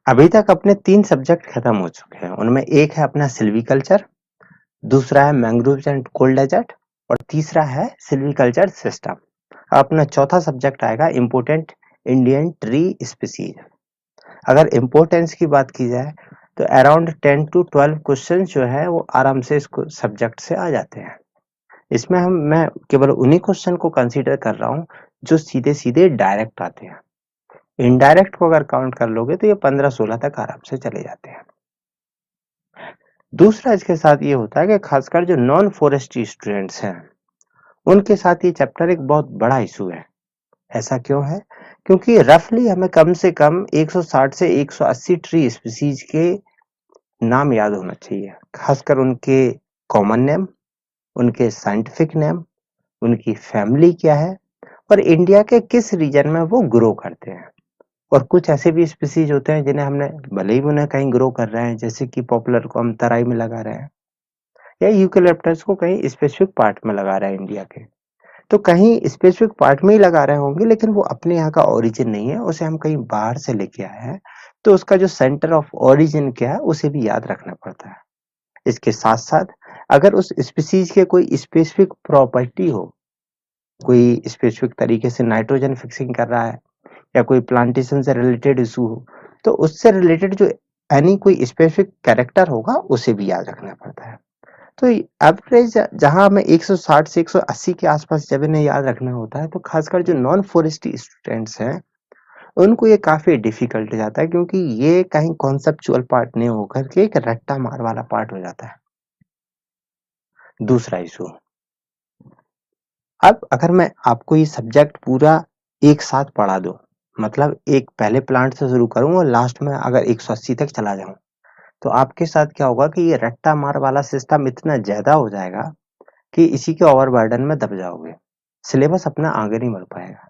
अभी तक अपने 3 सब्जेक्ट खत्म हो चुके हैं। उनमें एक है अपना सिल्वीकल्चर, दूसरा है मैंग्रोव्स एंड कोल्ड डेजर्ट और तीसरा है सिल्वीकल्चर सिस्टम। अपना चौथा सब्जेक्ट आएगा इम्पोर्टेंट इंडियन ट्री स्पीसीज। अगर इम्पोर्टेंस की बात की जाए तो अराउंड 10 to 12 क्वेश्चन जो है वो आराम से इस सब्जेक्ट से आ जाते हैं। इसमें मैं केवल उन्हीं क्वेश्चन को कंसीडर कर रहा हूँ जो सीधे सीधे डायरेक्ट आते हैं। इनडायरेक्ट को अगर काउंट कर लोगे तो ये 15-16 तक आराम से चले जाते हैं। दूसरा इसके साथ ये होता है कि खासकर जो नॉन फॉरेस्ट्री स्टूडेंट्स हैं उनके साथ ये चैप्टर एक बहुत बड़ा इशू है। ऐसा क्यों है? क्योंकि रफली हमें कम से कम 160 से 180 ट्री स्पीसीज के नाम याद होना चाहिए, खासकर उनके कॉमन नेम, उनके साइंटिफिक नेम, उनकी फैमिली क्या है और इंडिया के किस रीजन में वो ग्रो करते हैं। और कुछ ऐसे भी स्पीसीज होते हैं जिन्हें हमने भले ही उन्हें कहीं ग्रो कर रहे हैं, जैसे कि पॉपुलर को हम तराई में लगा रहे हैं या यूकेलिप्टस को कहीं स्पेसिफिक पार्ट में लगा रहे हैं इंडिया के, तो कहीं स्पेसिफिक पार्ट में ही लगा रहे होंगे लेकिन वो अपने यहाँ का ओरिजिन नहीं है, उसे हम कहीं बाहर से लेके आए हैं, तो उसका जो सेंटर ऑफ ओरिजिन क्या है उसे भी याद रखना पड़ता है। इसके साथ साथ अगर उस स्पीसीज के कोई स्पेसिफिक प्रॉपर्टी हो, कोई स्पेसिफिक तरीके से नाइट्रोजन फिक्सिंग कर रहा है या कोई प्लांटेशन से रिलेटेड इशू हो, तो उससे रिलेटेड जो एनी कोई स्पेसिफिक कैरेक्टर होगा उसे भी याद रखना पड़ता है। तो एवरेज जहां हमें 160 से 180 के आसपास जब इन्हें याद रखना होता है, तो खासकर जो नॉन फॉरेस्ट्री स्टूडेंट्स हैं उनको ये काफी डिफिकल्ट हो जाता है, क्योंकि ये कहीं कॉन्सेप्चुअल पार्ट नहीं होकर के एक रट्टा मार वाला पार्ट हो जाता है। दूसरा इशू, अब अगर मैं आपको ये सब्जेक्ट पूरा एक साथ पढ़ा दूं, मतलब एक पहले प्लांट से शुरू करूं और लास्ट में अगर 180 तक चला जाऊं, तो आपके साथ क्या होगा कि ये रट्टा मार वाला सिस्टम इतना ज्यादा हो जाएगा कि इसी के ओवरबर्डन में दब जाओगे, सिलेबस अपना आगे नहीं बढ़ पाएगा।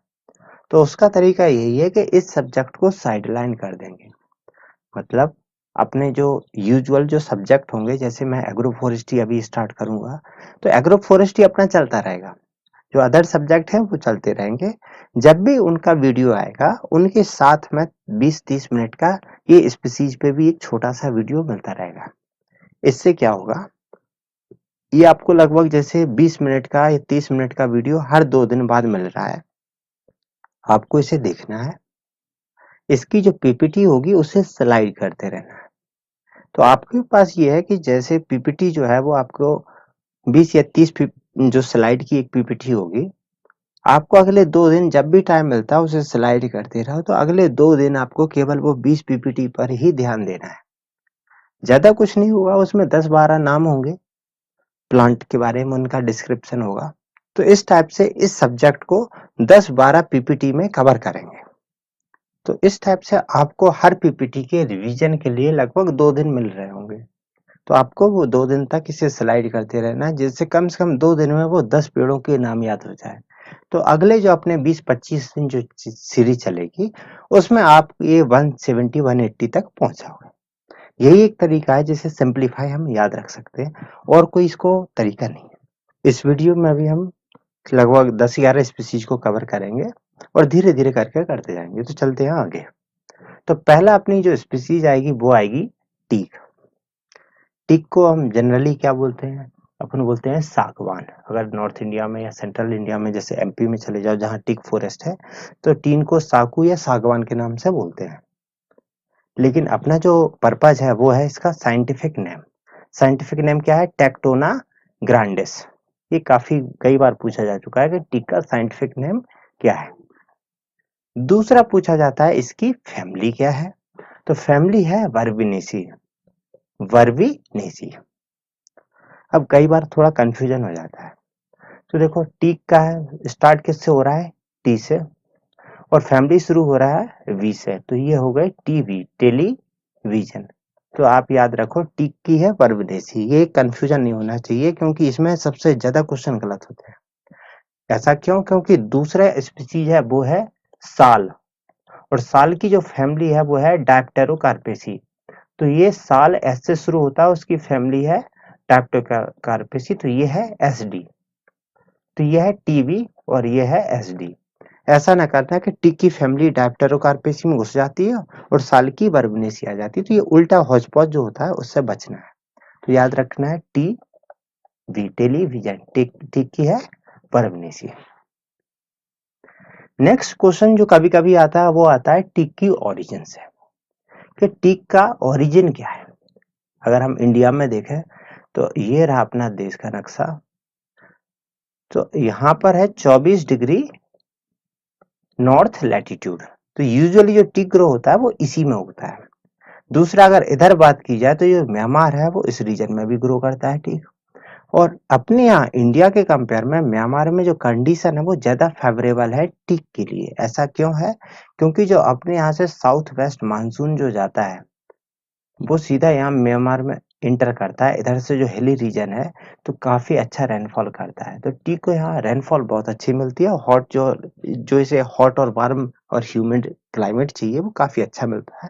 तो उसका तरीका यही है कि इस सब्जेक्ट को साइडलाइन कर देंगे। मतलब अपने जो यूजुअल जो सब्जेक्ट होंगे, जैसे मैं एग्रो फॉरेस्ट्री अभी स्टार्ट करूंगा, तो एग्रो फॉरेस्ट्री अपना चलता रहेगा, जो अदर सब्जेक्ट हैं वो चलते रहेंगे। जब भी उनका वीडियो आएगा उनके साथ में 20-30 मिनट का ये स्पीसीज पे भी एक छोटा सा वीडियो मिलता रहेगा। इससे क्या होगा, ये आपको लगभग जैसे 20 मिनट का या 30 मिनट का वीडियो हर 2 दिन बाद मिल रहा है। आपको इसे देखना है, इसकी जो पीपीटी होगी उसे स्लाइड करते रहना है। तो आपके पास ये है कि जैसे पीपीटी जो है वो आपको 20 या 30 जो स्लाइड की एक पीपीटी होगी, आपको अगले 2 दिन जब भी टाइम मिलता है उसे स्लाइड करते रहो, तो अगले 2 दिन आपको केवल वो 20 पीपीटी पर ही ध्यान देना है। ज्यादा कुछ नहीं होगा, उसमें 10-12 नाम होंगे, प्लांट के बारे में उनका डिस्क्रिप्शन होगा। तो इस टाइप से इस सब्जेक्ट को 10-12 पीपीटी में कवर करेंगे। तो इस टाइप से आपको हर पीपीटी के रिवीजन के लिए लगभग 2 दिन मिल रहे होंगे। तो आपको वो 2 दिन तक इसे स्लाइड करते रहना है, जिससे कम से कम 2 दिन में वो 10 पेड़ों के नाम याद हो जाए। तो अगले जो अपने 20-25 दिन जो सीरीज चलेगी उसमें आप ये 170-180 तक पहुंच जाओगे। यही एक तरीका है जिसे सिंप्लीफाई हम याद रख सकते हैं, और कोई इसको तरीका नहीं है। इस वीडियो में अभी हम लगभग 10-11 स्पीसीज को कवर करेंगे और धीरे धीरे करके करते जाएंगे। तो चलते हैं आगे। तो पहला अपनी जो स्पीसीज आएगी वो आएगी टीक। टीक को हम जनरली क्या बोलते हैं, अपन बोलते हैं सागवान। अगर नॉर्थ इंडिया में या सेंट्रल इंडिया में जैसे एमपी में चले जाओ जहाँ टीक फॉरेस्ट है, तो टीन को साकू या सागवान के नाम से बोलते हैं। लेकिन अपना जो पर्पज है वो है इसका साइंटिफिक नेम। साइंटिफिक नेम क्या है? Tectona grandis. ये काफी कई बार पूछा जा चुका है कि टीक का साइंटिफिक नेम क्या है। दूसरा पूछा जाता है इसकी फैमिली क्या है, तो फैमिली है वर्बिनेसी। वर्बिनेसी। अब कई बार थोड़ा कंफ्यूजन हो जाता है। तो देखो टीक का है, स्टार्ट किससे हो रहा है? टी से, और फैमिली शुरू हो रहा है वी से, तो ये हो गए टीवी, टेलीविजन। तो आप याद रखो टीक की है परवदेशी। ये कंफ्यूजन नहीं होना चाहिए, क्योंकि इसमें सबसे ज्यादा क्वेश्चन गलत होते हैं। ऐसा क्यों? क्योंकि दूसरा स्पीसीज है वो है साल, और साल की जो फैमिली है वो है डायप्टेरोकार्पेसी। तो ये साल एस से शुरू होता है, उसकी फैमिली है डायप्टेरोकार्पेसी, तो ये है एसडी। तो ये है टीवी और ये है एसडी। ऐसा ना करना कि टिक की फैमिली डायप्टेरोकार्पेसी में घुस जाती है और साल की बर्बनेसी आ जाती है, तो ये उल्टा हौच-पौच जो होता है उससे बचना है। तो याद रखना है टी वी टेलीविजन, टिक की है बर्बनेसी। नेक्स्ट क्वेश्चन जो कभी-कभी आता है वो आता है टिक की ओरिजिन से, कि टिक का ओरिजिन क्या है। अगर हम इंडिया में देखें तो ये रहा अपना देश का नक्शा, तो यहाँ पर है 24 डिग्री नॉर्थ लैटिट्यूड, तो यूजुअली जो टिक ग्रो होता है वो इसी में उगता है। दूसरा अगर इधर बात की जाए तो ये म्यांमार है वो इस रीजन में भी ग्रो करता है टिक। और अपने यहाँ इंडिया के कंपेयर में म्यांमार में जो कंडीशन है वो ज्यादा फेवरेबल है टिक के लिए। ऐसा क्यों है? क्योंकि जो अपने यहाँ से साउथ वेस्ट मानसून जो जाता है वो सीधा यहाँ म्यांमार में इंटर करता है, इधर से जो हिली रीजन है तो काफी अच्छा रेनफॉल करता है, तो टी को यहाँ रेनफॉल बहुत अच्छी मिलती है। हॉट जो जो इसे हॉट और वार्म और ह्यूमिड क्लाइमेट चाहिए वो काफी अच्छा मिलता है।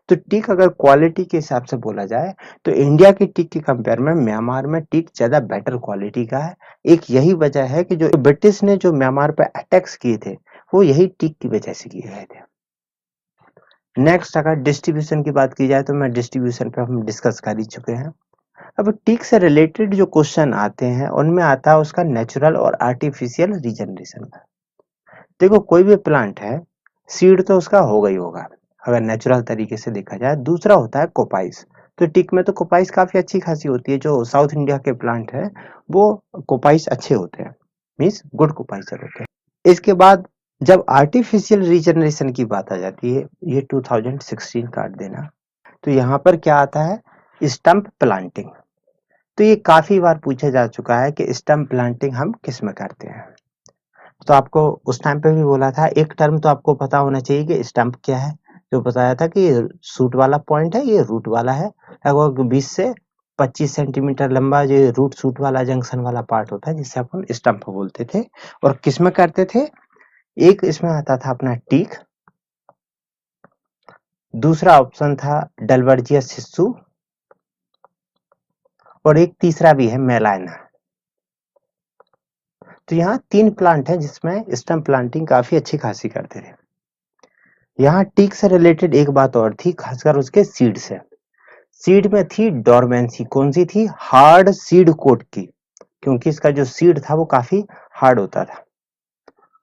तो टीक अगर क्वालिटी के हिसाब से बोला जाए तो इंडिया की टीक के कंपेयर में म्यांमार में टीक ज्यादा बेटर क्वालिटी का है। एक यही वजह है कि जो ब्रिटिश ने जो म्यांमार पे अटैक्स किए थे वो यही टीक की वजह से किए गए थे। नेक्स्ट अगर डिस्ट्रीब्यूशन की बात की जाए तो मैं डिस्ट्रीब्यूशन पे हम डिस्कस कर ही चुके हैं। अब टिक से रिलेटेड जो क्वेश्चन आते हैं उनमें आता है उसका नेचुरल और आर्टिफिशियल रीजनरेशन का। देखो कोई भी प्लांट है सीड तो उसका होगा ही होगा अगर नेचुरल तरीके से देखा जाए। दूसरा होता है कोपाइस, तो टिक में तो कोपाइस काफी अच्छी खासी होती है। जो साउथ इंडिया के प्लांट है वो कोपाइस अच्छे होते हैं, मीन्स गुड कोपाइसर होते हैं। इसके बाद जब आर्टिफिशियल रीजनरेशन की बात आ जाती है, ये 2016 काट देना, तो यहाँ पर क्या आता है स्टंप प्लांटिंग। तो ये काफी बार पूछा जा चुका है कि स्टंप प्लांटिंग हम किस में करते हैं। तो आपको उस टाइम पे भी बोला था, एक टर्म तो आपको पता होना चाहिए कि स्टंप क्या है। जो बताया था कि ये सूट वाला पॉइंट है, ये रूट वाला है। लगभग 20 से 25 सेंटीमीटर लंबा जो रूट सूट वाला जंक्शन वाला पार्ट होता है जिसे अपन स्टंप बोलते थे। और किस में करते थे? एक इसमें आता था अपना टीक, दूसरा ऑप्शन था डलवर्जिया शिशु, और एक तीसरा भी है मेलाइना। तो यहाँ 3 प्लांट है जिसमें स्टंप प्लांटिंग काफी अच्छी खासी करते थे। यहाँ टीक से रिलेटेड एक बात और थी, खासकर उसके सीड से। सीड में थी डोरमेंसी, कौन सी थी? हार्ड सीड कोट की, क्योंकि इसका जो सीड था वो काफी हार्ड होता था,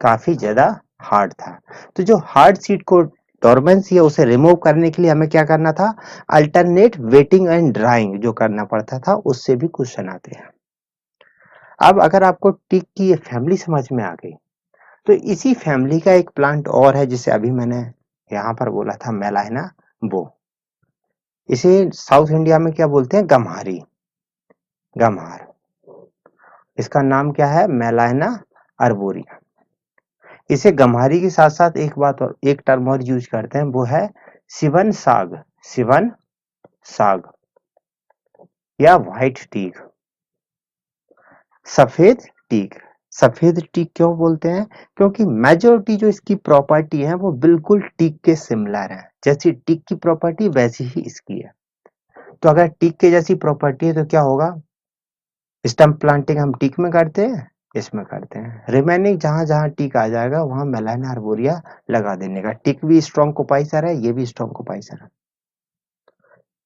काफी ज्यादा हार्ड था। तो जो हार्ड सीड कोट डोरमेंसी है उसे रिमूव करने के लिए हमें क्या करना था? अल्टरनेट वेटिंग एंड ड्राइंग जो करना पड़ता था, उससे भी क्वेश्चन आते हैं। अब अगर आपको टिक की ये फैमिली समझ में आ गई तो इसी फैमिली का एक प्लांट और है जिसे अभी मैंने यहाँ पर बोला था मेलाइना वो। इसे साउथ इंडिया में क्या बोलते हैं? गम्हारी, गम्हार। इसका नाम क्या है? मेलाइना अर्बोरिया। इसे गम्हारी के साथ साथ एक बात और एक टर्म और यूज करते हैं, वो है सिवन साग, सिवन साग या व्हाइट टीक, सफेद टीक। सफेद टीक क्यों बोलते हैं? क्योंकि मेजोरिटी जो इसकी प्रॉपर्टी है वो बिल्कुल टीक के सिमिलर है, जैसी टीक की प्रॉपर्टी वैसी ही इसकी है। तो अगर टीक के जैसी प्रॉपर्टी है तो क्या होगा? स्टंप प्लांटिंग हम टीक में करते हैं, इसमें करते हैं। रिमेनिंग जहां जहां टीक आ जाएगा वहां मेलाइना अर्बोरिया लगा देने का। टीक भी स्ट्रॉन्ग कोपाइसर है, ये भी स्ट्रॉन्ग कोपाइसर है।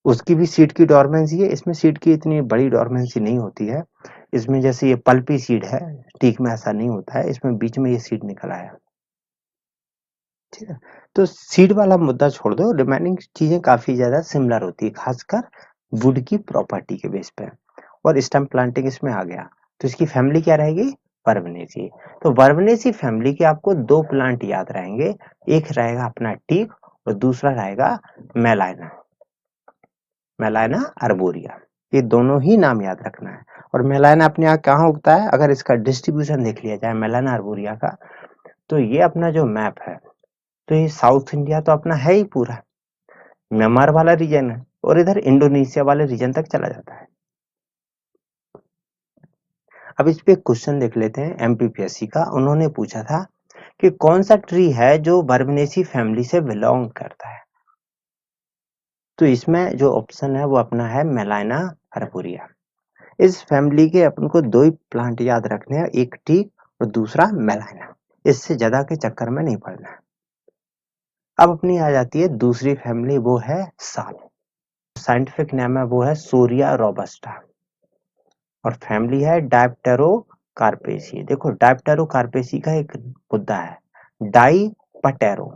उसकी भी सीड की डोरमेंसी है, इसमें सीड की इतनी बड़ी डोरमेंसी नहीं होती है। इसमें जैसे ये पल्पी सीड है, टीक में ऐसा नहीं होता है, इसमें बीच में ये सीड निकल आया। ठीक है, तो सीड वाला मुद्दा छोड़ दो, रिमेनिंग चीजें काफी ज्यादा सिमिलर होती है, खासकर वुड की प्रॉपर्टी के बेस पे। और स्टंप प्लांटिंग इसमें आ गया, तो इसकी फैमिली क्या रहेगी? वर्बनेसी। तो वर्बनेसी फैमिली के आपको 2 प्लांट याद रहेंगे, एक रहेगा अपना टीक और दूसरा रहेगा मेलाइना, मेलाइना अर्बोरिया। ये दोनों ही नाम याद रखना है। और मेलाइना अपने यहाँ कहाँ उगता है? अगर इसका डिस्ट्रीब्यूशन देख लिया जाए मेलाइना अर्बोरिया का, तो ये अपना जो मैप है, तो ये साउथ इंडिया तो अपना है ही पूरा, म्यांमार वाला रीजन है और इधर इंडोनेशिया वाले रीजन तक चला जाता है। अब इस पे क्वेश्चन देख लेते हैं एमपीपीएससी का। उन्होंने पूछा था कि कौन सा ट्री है जो बर्बनेसी फैमिली से बिलोंग करता है। तो इसमें जो ऑप्शन है वो अपना है मेलाइना अर्बोरिया। इस फैमिली के अपन को 2 ही प्लांट याद रखने हैं, एक टीक और दूसरा मेलाइना। इससे ज्यादा के चक्कर में नहीं पड़ना है। अब अपनी आ जाती है दूसरी फैमिली, वो है साल। साइंटिफिक नेम है वो है सोरिया रोबस्टा, और फैमिली है डायप्टेरोकार्पेसी। देखो डायप्टेरोकार्पेसी का एक मुद्दा है, डाई पटेरो।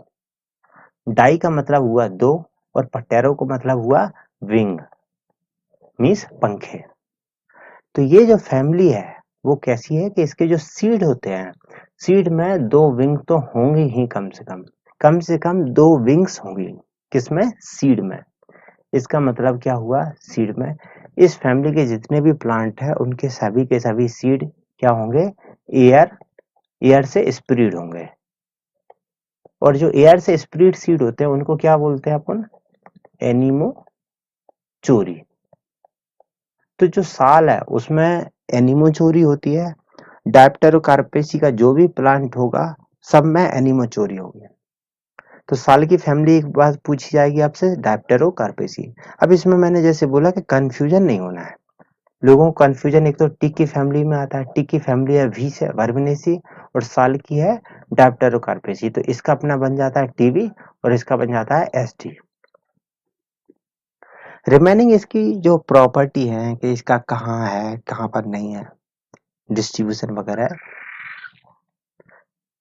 डाई का मतलब हुआ दो, और पटेरो का मतलब हुआ विंग, मीन्स पंखे। तो ये जो फैमिली है वो कैसी है कि इसके जो सीड होते हैं, सीड में दो विंग तो होंगे ही, कम से कम दो विंग्स होंगी। किसमें? सीड में। इसका मतलब क्या हुआ? सीड में। इस फैमिली के जितने भी प्लांट है उनके सभी के सभी सीड क्या होंगे? एयर से स्प्रीड होंगे। और जो एयर से स्प्रीड सीड होते हैं उनको क्या बोलते हैं अपन? एनिमोचोरी। तो जो साल है उसमें एनिमोचोरी होती है। डायप्टेरोकार्पेसी का जो भी प्लांट होगा सब में एनिमोचोरी होगी। तो साल की फैमिली एक बात पूछी जाएगी आपसे, डायप्टेरोकार्पेसी। अब इसमें मैंने जैसे बोला कि कंफ्यूजन नहीं होना है। लोगों को कंफ्यूजन एक तो टिक की फैमिली में आता है, टिक की फैमिली है वी से वर्बनेसी, और साल की है डायप्टेरोकार्पेसी। तो इसका अपना बन जाता है टीवी, और इसका बन जाता है एसटी। रिमेनिंग इसकी जो प्रॉपर्टी है कि इसका कहाँ है कहाँ पर नहीं है, डिस्ट्रीब्यूशन वगैरह।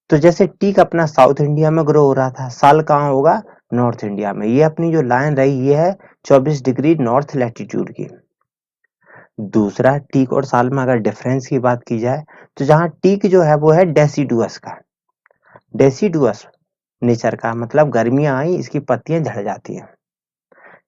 तो जैसे टीक अपना साउथ इंडिया में ग्रो हो रहा था, साल कहाँ होगा? नॉर्थ इंडिया में। ये अपनी जो लाइन रही ये है 24 डिग्री नॉर्थ लैटिट्यूड की। दूसरा, टीक और साल में अगर डिफरेंस की बात की जाए तो जहाँ टीक जो है वो है डेसिडुअस का, डेसिडुअस नेचर का, मतलब गर्मियां आई इसकी पत्तियां झड़ जाती हैं।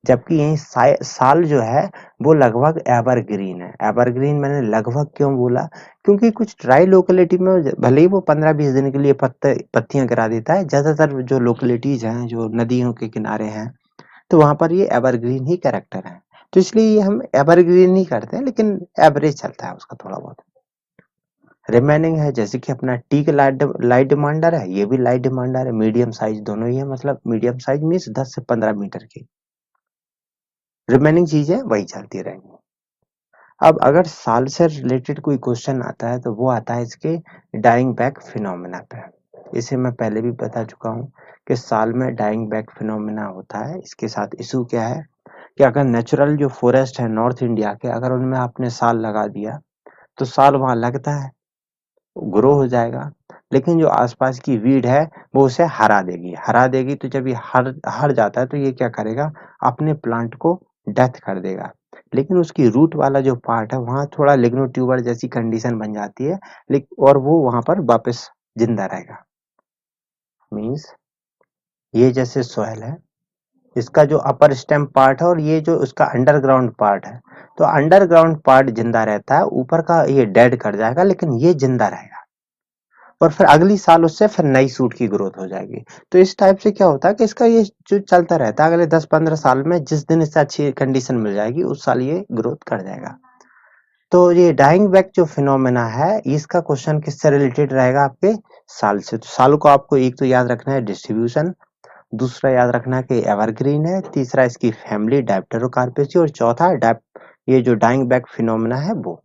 जबकि यही साल जो है वो लगभग एवरग्रीन है। एवरग्रीन मैंने लगभग क्यों बोला? क्योंकि कुछ ड्राई लोकेलिटी में भले ही वो 15-20 दिन के लिए पत्तियां गिरा देता है, ज्यादातर जो लोकेलिटीज हैं जो नदियों के किनारे हैं तो वहां पर ये एवरग्रीन ही कैरेक्टर है। तो इसलिए ये हम एवरग्रीन ही करते हैं, लेकिन एवरेज चलता है उसका थोड़ा बहुत। रिमेनिंग है जैसे कि अपना टीक लाइट लाइट डिमांडर है, ये भी लाइट डिमांडर है, मीडियम साइज दोनों ही है, मतलब मीडियम साइज मीन्स 10 से 15 मीटर की। रिमेनिंग चीजें वही चलती रहेंगी। अब अगर साल से रिलेटेड कोई क्वेश्चन आता है तो वो आता है इसके डाइंग बैक फिनोमेना पे। इसे मैं पहले भी बता चुका हूँ कि साल में डाइंग बैक फिनोमेना होता है। इसके साथ इशू क्या है कि अगर नेचुरल जो फॉरेस्ट है नॉर्थ इंडिया के, अगर उनमें आपने साल लगा दिया तो साल वहां लगता है, ग्रो हो जाएगा, लेकिन जो आसपास की वीड है वो उसे हरा देगी। तो जब ये हर हर जाता है तो ये क्या करेगा? अपने प्लांट को डेथ कर देगा। लेकिन उसकी रूट वाला जो पार्ट है वहां थोड़ा लिग्नो ट्यूबर जैसी कंडीशन बन जाती है, लेकिन और वो वहां पर वापस जिंदा रहेगा। मीन्स ये जैसे सॉइल है, इसका जो अपर स्टेम पार्ट है और ये जो उसका अंडरग्राउंड पार्ट है, तो अंडरग्राउंड पार्ट जिंदा रहता है, ऊपर का ये डेड कर जाएगा लेकिन ये जिंदा रहेगा, और फिर अगली साल उससे फिर नई सूट की ग्रोथ हो जाएगी। तो इस टाइप से क्या होता है कि इसका ये जो चलता रहता है, अगले 10-15 साल में जिस दिन इससे अच्छी कंडीशन मिल जाएगी उस साल ये ग्रोथ कर जाएगा। तो ये डाइंग बैक जो फिनोमेना है इसका क्वेश्चन किससे रिलेटेड रहेगा? आपके साल से। तो साल को आपको एक तो याद रखना है डिस्ट्रीब्यूशन, दूसरा याद रखना है कि एवरग्रीन है, तीसरा इसकी फैमिली डायप्टेरोकार्पेसी, और चौथा ये जो डाइंग बैक फिनोमेना है वो।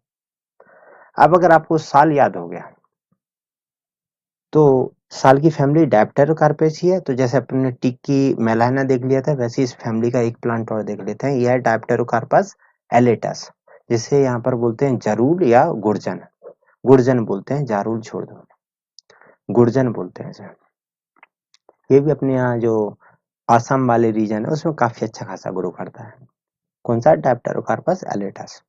अब अगर आपको साल याद हो गया तो साल की फैमिली डायप्टेरोकार्पेसी है। तो जैसे अपने टिक की मेलाना देख लिया था, वैसे इस फैमिली का एक प्लांट और देख लेते हैं। यह है डायप्टेरोकार्पस एलेटस, जिसे यहाँ पर बोलते हैं जरूल या गुर्जन। गुर्जन बोलते हैं, जारूल छोड़ दो, गुर्जन बोलते हैं इसे। ये भी अपने यहाँ जो आसाम वाले रीजन है उसमें काफी अच्छा खासा ग्रो करता है। कौन सा? डायप्टेरोकार्पस एलेटस।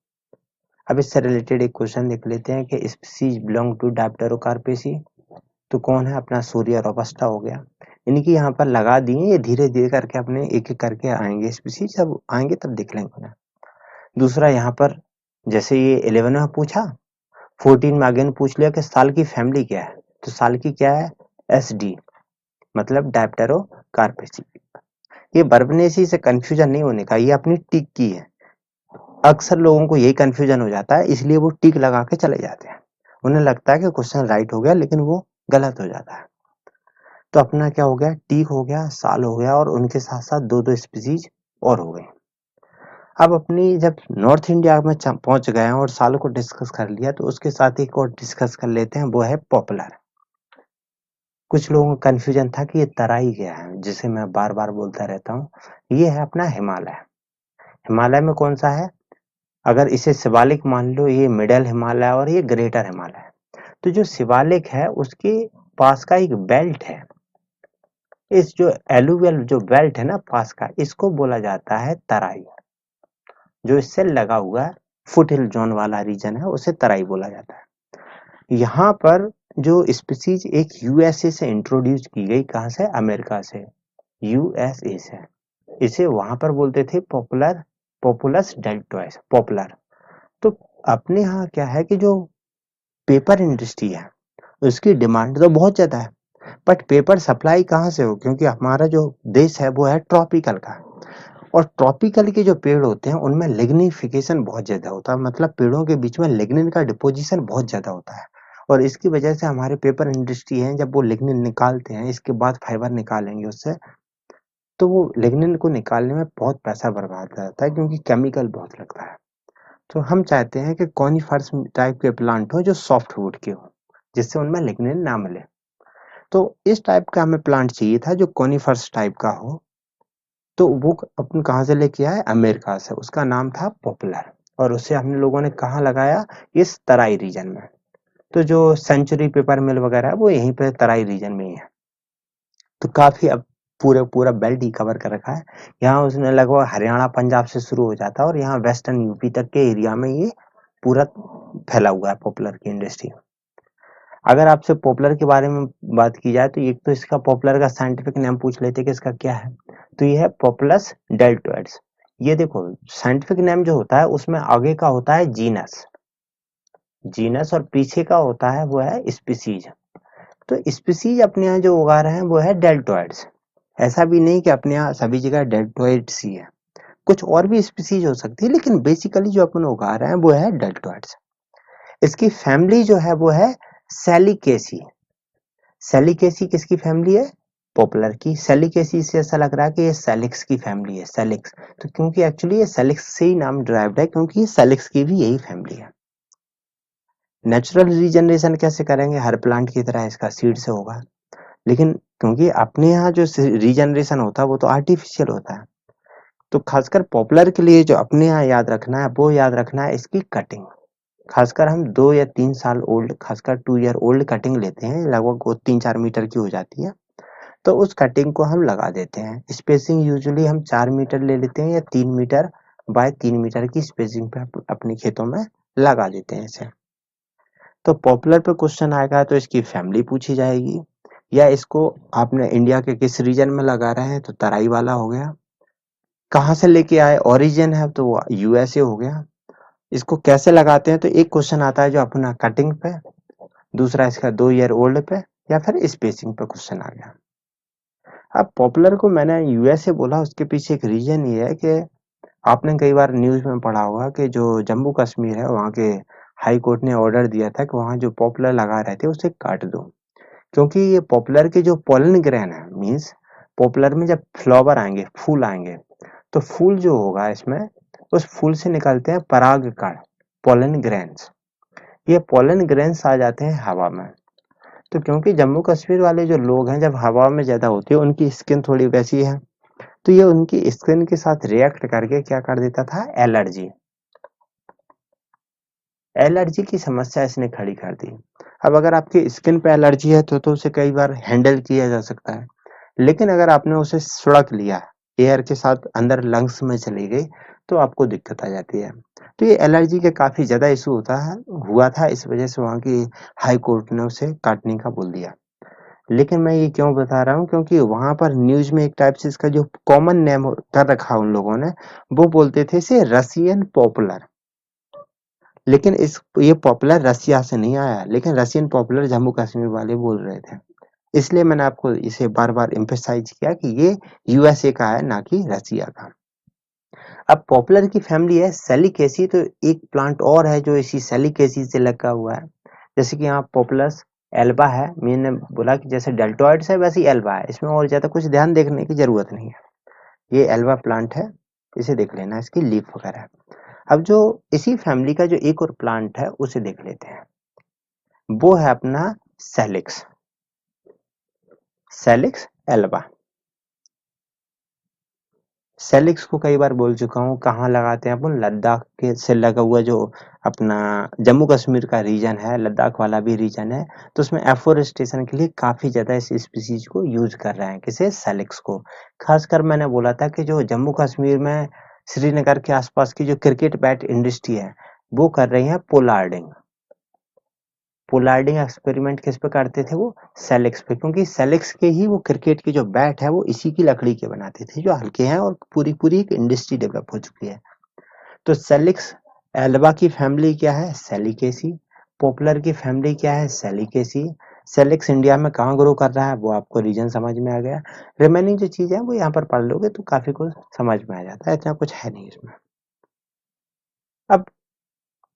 अब इससे रिलेटेड एक क्वेश्चन देख लेते हैं कि स्पीसीज बिलोंग टू डायप्टेरोकार्पेसी। तो कौन है? अपना सूर्य रोबस्टा हो गया। इनकी यहाँ पर लगा दिए, ये धीरे धीरे करके अपने एक एक करके आएंगे स्पीसीज, जब आएंगे तब देख लेंगे ना। दूसरा यहाँ पर जैसे ये 11 में पूछा, 14 में अगेन पूछ लिया कि साल की फैमिली क्या है। तो साल की क्या है? एस डी, मतलब डायप्टेरोकार्पेसी। ये बर्बनेसी से कंफ्यूजन नहीं होने का, ये अपनी टिक की है। अक्सर लोगों को यही कंफ्यूजन हो जाता है, इसलिए वो टिक लगा के चले जाते हैं। उन्हें लगता है कि क्वेश्चन राइट हो गया, लेकिन वो गलत हो जाता है। तो अपना क्या हो गया? टीक हो गया, साल हो गया, और उनके साथ साथ दो दो स्पीसीज और हो गए। अब अपनी जब नॉर्थ इंडिया में पहुंच गए हैं और साल को डिस्कस कर लिया, तो उसके साथ एक और डिस्कस कर लेते हैं, वो है पॉपुलर। कुछ लोगों को कन्फ्यूजन था कि ये तराई क्या है, जिसे मैं बार-बार बोलता रहता हूँ। ये है अपना हिमालय। हिमालय में कौन-सा है? अगर इसे शिवालिक मान लो, ये मिडल हिमालय और ये ग्रेटर हिमालय। तो जो शिवालिक है उसके पास का एक बेल्ट है। इस जो एलुवियल जो बेल्ट है ना पास का, इसको बोला जाता है तराई। जो इससे लगा हुआ है फुट हिल जोन वाला रीजन है, उसे तराई बोला जाता है। यहाँ पर जो स्पीसीज एक यूएसए से इंट्रोड्यूस की गई, कहाँ से? अमेरिका से, यूएसए से। इसे वहां पर बोलते थे पॉपुलर, पॉपुलस डेल्टोइस, पॉपुलर। तो अपने यहाँ क्या है कि जो पेपर इंडस्ट्री है उसकी डिमांड तो बहुत ज्यादा है, बट पेपर सप्लाई कहाँ से हो? क्योंकि हमारा जो देश है वो है ट्रॉपिकल का, और ट्रॉपिकल के जो पेड़ होते हैं उनमें लिग्निफिकेशन बहुत ज्यादा होता है, मतलब पेड़ों के बीच में लिग्निन का डिपोजिशन बहुत ज्यादा होता है। और इसकी वजह से हमारे पेपर इंडस्ट्री है, जब वो लिग्निन निकालते हैं, इसके बाद फाइबर निकालेंगे उससे, तो वो लिग्निन को निकालने में बहुत पैसा बर्बाद रहता है, क्योंकि केमिकल बहुत लगता है। तो हम चाहते हैं कि कॉनिफर्स टाइप के प्लांट हो जो सॉफ्ट वुड के हो, जिससे उनमें लिग्निन ना मिले। तो इस टाइप का हमें प्लांट चाहिए था जो कॉनिफर्स टाइप का हो। तो वो अपन कहाँ से लेके आए? अमेरिका से। उसका नाम था पॉपुलर, और उसे हम लोगों ने कहाँ लगाया? इस तराई रीजन में। तो जो सेंचुरी पेपर मिल वगैरह है वो यहीं पे तराई रीजन में ही है। तो काफी अब पूरे पूरा बेल्ट ही कवर कर रखा है। यहाँ उसने लगभग हरियाणा पंजाब से शुरू हो जाता है और यहाँ वेस्टर्न यूपी तक के एरिया में ये पूरा फैला हुआ है पॉपुलर की इंडस्ट्री। अगर आपसे पॉपुलर के बारे में बात की जाए तो एक तो इसका पॉपुलर का साइंटिफिक नेम पूछ लेते कि इसका क्या है, तो ये है पॉपुलस डेल्टोइड्स। ये देखो साइंटिफिक नेम जो होता है उसमें आगे का होता है जीनस, जीनस और पीछे का होता है वो है स्पीसीज। तो स्पीसीज अपने यहाँ जो उगा रहे हैं वो है डेल्टोइड्स। ऐसा भी नहीं कि अपने यहाँ सभी जगह डेल्टोइड्स ही है, कुछ और भी स्पीसीज हो सकती है, लेकिन बेसिकली जो अपन उगा रहे हैं वो है डेल्टोइड्स। इसकी फैमिली जो है वो है सैलिकेसी। सैलिकेसी किसकी फैमिली है? पॉपुलर की। सैलिकेसी से ऐसा लग रहा है कि ये सैलिक्स की फैमिली है, सैलिक्स। तो क्योंकि एक्चुअली ये सैलिक्स से ही नाम ड्राइव्ड है, क्योंकि सैलिक्स की भी यही फैमिली है। नेचुरल रीजनरेशन कैसे करेंगे? हर प्लांट की तरह इसका सीड से होगा, लेकिन क्योंकि अपने यहाँ जो रीजनरेशन होता है वो तो आर्टिफिशियल होता है। तो खासकर पॉपुलर के लिए जो अपने यहाँ याद रखना है वो याद रखना है इसकी कटिंग। खासकर हम 2 या 3 साल ओल्ड, खासकर 2 ईयर ओल्ड कटिंग लेते हैं, लगभग वो 3-4 मीटर की हो जाती है। तो उस कटिंग को हम लगा देते हैं। स्पेसिंग यूजुअली हम 4 मीटर ले लेते हैं या 3 मीटर बाय 3 मीटर की स्पेसिंग पे अपने खेतों में लगा देते हैं इसे। तो पॉपुलर पे क्वेश्चन आएगा तो इसकी फैमिली पूछी जाएगी, या इसको आपने इंडिया के किस रीजन में लगा रहे हैं, तो तराई वाला हो गया। कहाँ से लेके आए? ओरिजिन है तो यूएसए हो गया। इसको कैसे लगाते हैं? तो एक क्वेश्चन आता है जो अपना कटिंग पे, दूसरा इसका 2 ईयर ओल्ड पे, या फिर स्पेसिंग पे क्वेश्चन आ गया। अब पॉपुलर को मैंने यूएसए बोला, उसके पीछे एक रीजन ये है कि आपने कई बार न्यूज में पढ़ा होगा कि जो जम्मू कश्मीर है वहाँ के हाई कोर्ट ने ऑर्डर दिया था कि वहाँ जो पॉपुलर लगा रहे थे उसे काट दो, क्योंकि ये पॉपुलर के जो पोलन ग्रेन है, मीन्स पॉपुलर में जब फ्लावर आएंगे, फूल आएंगे, तो फूल जो होगा इसमें, उस फूल से निकलते हैं पराग कण, पोलन ग्रेन्स। ये पोलन ग्रेन्स आ जाते हैं हवा में। तो क्योंकि जम्मू कश्मीर वाले जो लोग हैं, जब हवा में ज्यादा होती है उनकी स्किन थोड़ी वैसी है, तो ये उनकी स्किन के साथ रिएक्ट करके क्या कर देता था? एलर्जी, एलर्जी की समस्या इसने खड़ी कर दी। अब अगर आपकी स्किन पे एलर्जी है तो उसे कई बार हैंडल किया जा सकता है, लेकिन अगर आपने उसे सुड़क लिया, एयर के साथ अंदर लंग्स में चली गई, तो आपको दिक्कत आ जाती है। तो ये एलर्जी के काफी ज्यादा इशू होता है, हुआ था, इस वजह से वहाँ की हाई कोर्ट ने उसे काटने का बोल दिया। लेकिन मैं ये क्यों बता रहा हूँ, क्योंकि वहां पर न्यूज में एक टाइप से इसका जो कॉमन नेम कर रखा उन लोगों ने, वो बोलते थे इसे रसियन पॉपुलर। लेकिन इस ये पॉपुलर रसिया से नहीं आया, लेकिन रसियन पॉपुलर जम्मू कश्मीर वाले बोल रहे थे। इसलिए मैंने आपको इसे बार बार एम्फेसाइज किया कि ये यूएसए का है, ना कि रसिया का। अब पॉपुलर की फैमिली है सेलिकेसी, तो एक प्लांट और है जो इसी सेलिकेसी से लगा हुआ है। जैसे कि यहाँ पॉपुलस एल्बा है, मैंने बोला कि जैसे डेल्टोइड्स है वैसे ही एल्बा है, इसमें और ज्यादा कुछ ध्यान देखने की जरूरत नहीं है। ये एल्बा प्लांट है, इसे देख लेना, इसकी लीफ वगैरह। अब जो इसी फैमिली का जो एक और प्लांट है उसे देख लेते हैं, वो है अपना सेलिक्स। Salix Elba. सेलिक्स को कई बार बोल चुका हूँ, कहाँ लगाते हैं अपन, लद्दाख के से लगा हुआ जो अपना जम्मू कश्मीर का रीजन है, लद्दाख वाला भी रीजन है, तो उसमें एफोरेस्टेशन के लिए काफी ज्यादा इस स्पीसीज को यूज कर रहे हैं, किसे, सेलिक्स को। खासकर मैंने बोला था कि जो जम्मू कश्मीर में श्रीनगर के आसपास की जो क्रिकेट बैट इंडस्ट्री है वो कर रही है पोलार्डिंग। पोलार्डिंग एक्सपेरिमेंट किस पे करते थे वो, सेलिक्स पे, क्योंकि सेलिक्स के ही वो क्रिकेट के जो बैट है वो इसी की लकड़ी के बनाते थे जो हल्के हैं, और पूरी पूरी एक इंडस्ट्री डेवलप हो चुकी है। तो सेलिक्स एल्बा की फैमिली क्या है, सेलिकेसी। पॉपुलर की फैमिली क्या है, सेलिकेसी। सेलिक्स इंडिया में कहाँ ग्रो कर रहा है वो आपको रीजन समझ में आ गया। रिमेनिंग जो चीज है वो यहाँ पर पढ़ लोगे तो काफी कुछ समझ में आ जाता है, इतना कुछ है नहीं इसमें। अब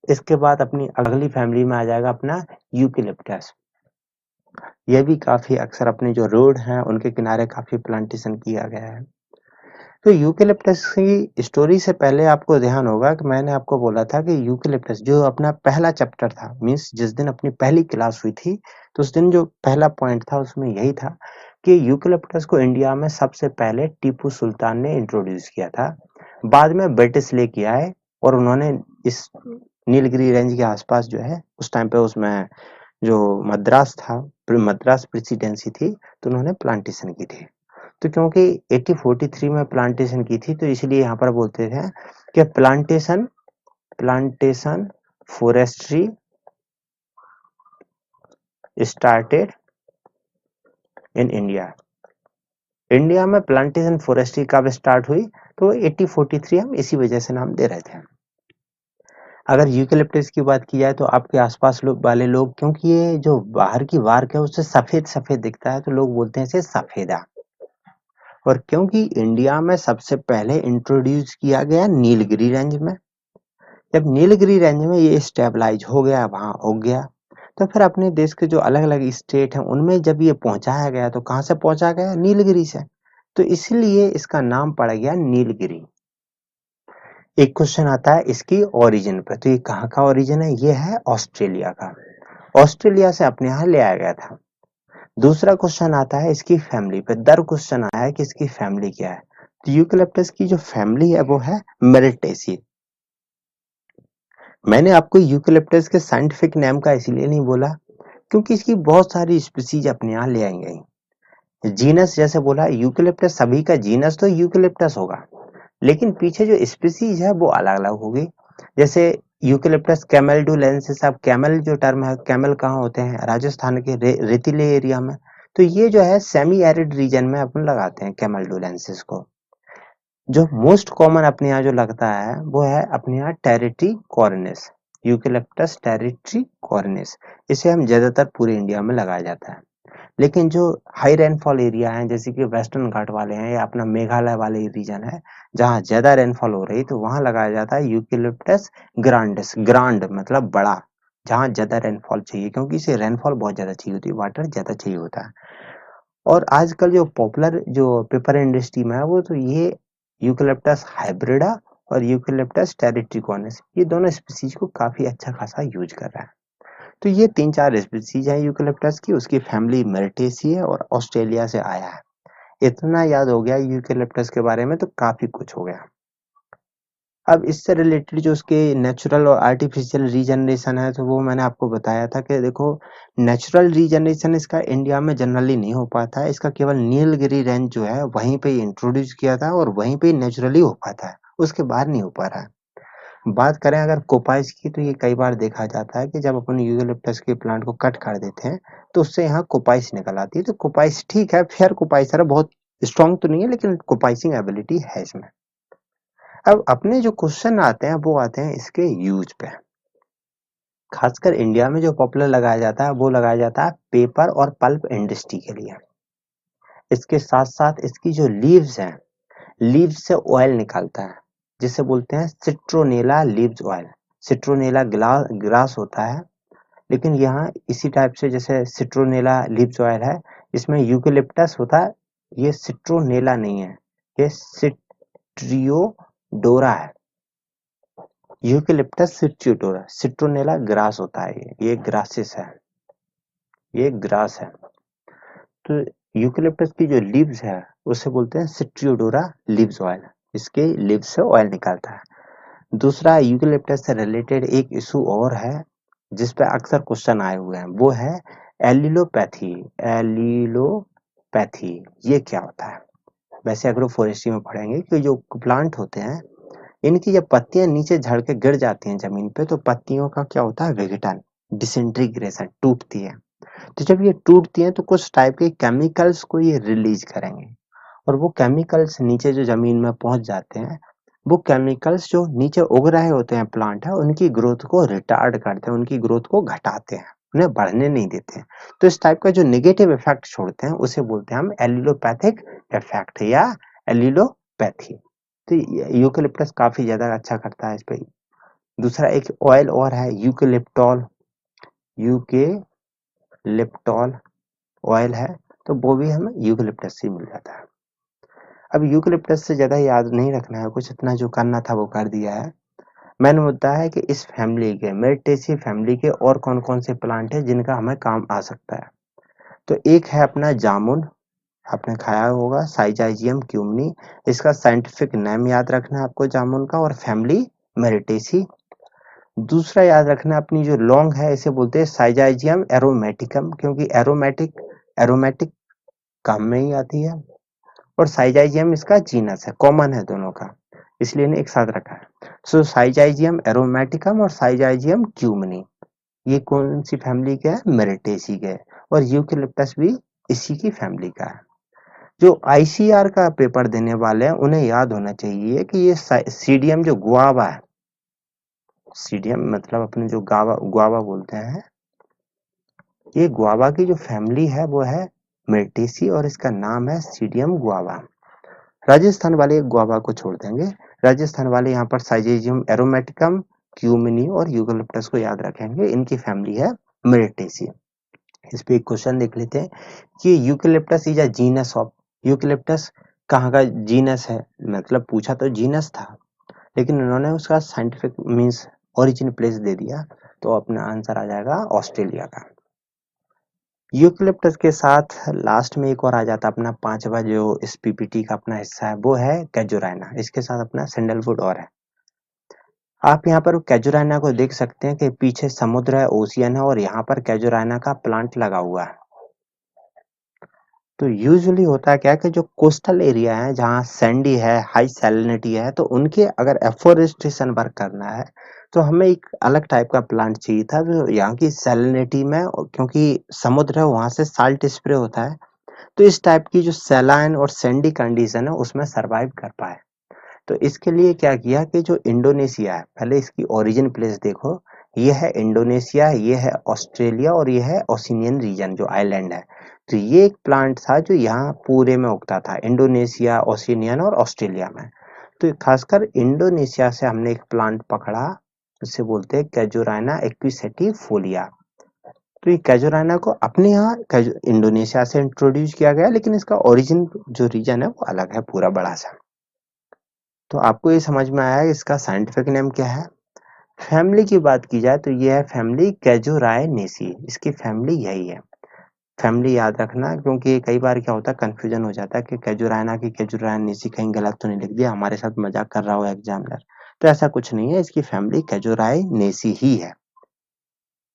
इसके बाद अपनी अगली फैमिली में आ जाएगा अपना यूकेलिप्टस। ये भी काफी अक्सर अपने जो रोड हैं उनके किनारे काफी प्लांटेशन किया गया है। तो यूकेलिप्टस की स्टोरी से पहले आपको ध्यान होगा कि मैंने आपको बोला था कि यूकेलिप्टस जो अपना पहला चैप्टर था, मीन्स जिस दिन अपनी पहली क्लास हुई थी, तो उस दिन जो पहला पॉइंट था उसमें यही था कि यूकेलिप्टस को इंडिया में सबसे पहले टीपू सुल्तान ने इंट्रोड्यूस किया था। बाद में ब्रिटिश लेके आए और उन्होंने इस नीलगिरी रेंज के आसपास जो है उस टाइम पे उसमें जो मद्रास था, मद्रास प्रेसिडेंसी थी, तो उन्होंने प्लांटेशन की थी। तो क्योंकि 1843 में प्लांटेशन की थी तो इसलिए यहाँ पर बोलते थे कि plantation plantation forestry started in India. India में प्लांटेशन फॉरेस्ट्री कब स्टार्ट हुई, तो 1843 हम इसी वजह से नाम दे रहे थे। अगर यूकेलिप्टस की बात की जाए तो आपके आसपास वाले लोग, क्योंकि ये जो बाहर की वार्क है उससे सफेद सफेद दिखता है तो लोग बोलते हैं इसे सफेदा। और क्योंकि इंडिया में सबसे पहले इंट्रोड्यूस किया गया नीलगिरी रेंज में, जब नीलगिरी रेंज में ये स्टेबलाइज हो गया, वहां उग गया, तो फिर अपने देश के जो अलग अलग स्टेट हैं उनमें जब ये पहुंचाया गया तो कहां से पहुंचा गया, नीलगिरी से। तो इसलिए इसका नाम पड़ गया नीलगिरी। एक क्वेश्चन आता है इसकी ओरिजिन पे, तो ये कहाँ का ओरिजिन है, ये है ऑस्ट्रेलिया का। ऑस्ट्रेलिया से अपने यहाँ ले आया गया था। दूसरा क्वेश्चन आता है इसकी फैमिली पे, दर क्वेश्चन आया है कि इसकी फैमिली क्या है। तो यूकेलिप्टस की जो फैमिली है वो है मेरिटेसी। मैंने आपको यूकेलिप्टस के साइंटिफिक नेम का इसलिए नहीं बोला क्योंकि इसकी बहुत सारी स्पीसीज अपने यहाँ ले आई गई। जीनस जैसे बोला यूकेलिप्टस, सभी का जीनस तो यूकेलिप्टस होगा, लेकिन पीछे जो स्पीसीज है वो अलग अलग होगी। जैसे यूकेलिप्टस कैमेल्डुलेंसिस, अब कैमल जो टर्म है, कैमल कहाँ होते हैं, राजस्थान के रेतीले एरिया में, तो ये जो है सेमी एरिड रीजन में अपन लगाते हैं कैमेल्डुलेंसिस को। जो मोस्ट कॉमन अपने यहाँ जो लगता है वो है अपने यहाँ टेरिटी कॉर्निस, यूकेलिप्टस टेरिटी कॉर्निस। इसे हम ज्यादातर पूरे इंडिया में लगाया जाता है। लेकिन जो हाई रेनफॉल एरिया है जैसे कि वेस्टर्न घाट वाले हैं या अपना मेघालय वाले रीजन है जहाँ ज्यादा रेनफॉल हो रही तो वहां लगाया जाता है यूकेलिप्टस ग्रांडिस। ग्रांड मतलब बड़ा, जहाँ ज्यादा रेनफॉल चाहिए, क्योंकि इसे रेनफॉल बहुत ज्यादा चाहिए होती है, वाटर ज्यादा चाहिए होता है। और आजकल जो पॉपुलर जो पेपर इंडस्ट्री में है वो तो ये यूकेलिप्टस हाइब्रिडा और यूकेलिप्टस टेरिट्रिकॉनिस, ये दोनों स्पीसीज को काफी अच्छा खासा यूज कर रहा है। तो ये तीन चार स्पीसीज है यूकेलिप्टस की, उसकी फैमिली मेरिटेसी है और ऑस्ट्रेलिया से आया है। इतना याद हो गया यूकेलिप्टस के बारे में तो काफी कुछ हो गया। अब इससे रिलेटेड जो उसके नेचुरल और आर्टिफिशियल रीजनरेशन है तो वो मैंने आपको बताया था कि देखो, नेचुरल रीजनरेशन इसका इंडिया में जनरली नहीं हो पाता है, इसका केवल नीलगिरी रेंज जो है वहीं पे इंट्रोड्यूस किया था और वहीं पे नेचुरली हो पाता है, उसके बाहर नहीं हो पा रहा है। बात करें अगर कोपाइस की तो ये कई बार देखा जाता है कि जब अपन यूकेलिप्टस के प्लांट को कट कर देते हैं तो उससे यहाँ कोपाइस निकल आती है। तो कोपाइस ठीक है, फेयर कोपाइस है, बहुत स्ट्रॉन्ग तो नहीं है लेकिन कोपाइसिंग एबिलिटी है इसमें। अब अपने जो क्वेश्चन आते हैं वो आते हैं इसके यूज पे। खासकर इंडिया में जो पॉपुलर लगाया जाता है वो लगाया जाता है पेपर और पल्प इंडस्ट्री के लिए। इसके साथ साथ इसकी जो लीव्स हैं, लीव्स से ऑयल निकलता है जिसे बोलते हैं citronella leaves oil. Citronella grass होता है, लेकिन यहाँ इसी टाइप से जैसे सिट्रोनेला लीव्स ऑयल है, इसमें यूकेलिप्टस होता है, ये सिट्रोनेला नहीं है, ये सिट्रियोडोरा है। यूकेलिप्टस सिट्रियोडोरा, सिट्रोनेला ग्रास होता है, ये ग्रासेस है, ये ग्रास है। तो यूकेलिप्टस की जो लीव्स है उसे बोलते हैं सिट्रियोडोरा लीव्स ऑयल, इसके लीव्स से ऑयल निकलता है। दूसरा यूकेलिप्टस से रिलेटेड एक इशू और है जिस पे अक्सर क्वेश्चन आए हुए हैं, वो है एलिलोपैथी। एलिलोपैथी ये क्या होता है? वैसे एग्रो फॉरेस्ट्री में पढ़ेंगे कि जो प्लांट होते हैं इनकी जब पत्तियां नीचे झड़ के गिर जाती हैं जमीन पे तो पत्तियों का क्या होता है? विघटन, डिसइंटीग्रेशन, टूटती है। तो जब ये टूटती हैं तो कुछ टाइप के केमिकल्स को ये रिलीज करेंगे और वो केमिकल्स नीचे जो जमीन में पहुंच जाते हैं, वो केमिकल्स जो नीचे उग रहे होते हैं प्लांट है उनकी ग्रोथ को रिटार्ड करते हैं, उनकी ग्रोथ को घटाते हैं, उन्हें बढ़ने नहीं देते हैं। तो इस टाइप का जो नेगेटिव इफेक्ट छोड़ते हैं उसे बोलते हैं हम एलिलोपैथिक इफेक्ट या एलिलोपैथी। तो यूकेलिप्टस काफी ज्यादा अच्छा करता है इस पे। दूसरा एक ऑयल और है यूकेलिप्टॉल, यूकेलिप्टॉल ऑयल है, तो वो भी हमें यूकेलिप्टस से मिल जाता है। अब यूकेलिप्टस से ज्यादा याद नहीं रखना है कुछ, इतना जो करना था वो कर दिया है। मेन मुद्दा है कि इस फैमिली के, मेरिटेसी फैमिली के और कौन कौन से प्लांट है जिनका हमें काम आ सकता है। तो एक है अपना जामुन, आपने खाया होगा, साइजाइजियम क्यूमनी। इसका साइंटिफिक नेम याद रखना है आपको जामुन का, और फैमिली मेरिटेसी। दूसरा याद रखना अपनी जो लौंग है इसे बोलते हैं साइजाइजियम एरोमेटिकम, क्योंकि एरोमेटिक एरोमेटिक काम में ही आती है। और साइजाइजियम इसका जीनस है, कॉमन है दोनों का, इसलिए इन्हें एक साथ रखा है। सो साइजाइजियम एरोमेटिकम और साइजाइजियम क्यूमनी, ये कौन सी फैमिली के है? मेरिटेसी के। और यूकेलिप्टस भी इसी की फैमिली का है। जो आईसीआर का पेपर देने वाले हैं उन्हें याद होना चाहिए कि ये सीडियम जो गुआवा है, सीडियम मतलब अपने जो गावा गुआवा बोलते हैं, ये गुआवा की जो फैमिली है वो है मेरिटेसी और इसका नाम है सीडियम गुआवा। राजस्थान वाले गुआवा को छोड़ देंगे, राजस्थान वाले यहाँ पर साइजेजियम एरोमेटिकम, क्यूमिनी और यूकेलिप्टस को याद रखेंगे, इनकी फैमिली है मेरिटेसी। इस पे एक क्वेश्चन देख लेते हैं कि eucalyptus is a genus of, eucalyptus कहाँ का जीनस है? मतलब पूछा तो जीनस था लेकिन उन्होंने उसका scientific means origin place they दिया, तो अपना आंसर आ जाएगा ऑस्ट्रेलिया का। यूकेलिप्टस के साथ लास्ट में एक और आ जाता है अपना पांचवा जो इस पीपीटी का अपना हिस्सा है, वो है कैजुराइना। इसके साथ अपना सैंडलवुड और है। आप यहाँ पर कैजुराइना को देख सकते हैं कि पीछे समुद्र है, ओशियन है, और यहाँ पर कैजुराइना का प्लांट लगा हुआ है। तो यूजुअली होता है क्या कि जो कोस्टल एरिया है जहाँ सैंडी है, हाई सैलिनिटी है, तो उनके अगर एफोरेस्टेशन वर्क करना है तो हमें एक अलग टाइप का प्लांट चाहिए था जो यहाँ की सैलिनिटी में, क्योंकि समुद्र है वहां से साल्ट स्प्रे होता है, तो इस टाइप की जो सैलाइन और सैंडी कंडीशन है उसमें सरवाइव कर पाए। तो इसके लिए क्या किया कि जो इंडोनेशिया है, पहले इसकी ओरिजिन प्लेस देखो, ये है इंडोनेशिया, ये है ऑस्ट्रेलिया और ये है ओशिनियन रीजन जो आइलैंड है। तो ये एक प्लांट था जो यहाँ पूरे में उगता था, इंडोनेशिया, ओशिनियन और ऑस्ट्रेलिया में। तो खासकर इंडोनेशिया से हमने एक प्लांट पकड़ा, उसे बोलते हैं कैजुराइना एक्विसेटिफोलिया। तो ये कैजुराइना को अपने यहाँ इंडोनेशिया से इंट्रोड्यूस किया गया, लेकिन इसका ओरिजिन जो रीजन है वो अलग है पूरा बड़ा सा। तो आपको ये समझ में आया इसका साइंटिफिक नेम क्या है। फैमिली की बात की जाए तो ये है फैमिली कैजुराइनेसी, इसकी फैमिली यही है। फैमिली याद रखना, क्योंकि कई बार क्या होता है कंफ्यूजन हो जाता है कि कैजुराइना की कैजुराइनेसी कहीं गलत तो नहीं लिख दिया, हमारे साथ मजाक कर रहा हो एग्जामिनर। तो ऐसा कुछ नहीं है, इसकी फैमिली कैजुराइनेसी ही है।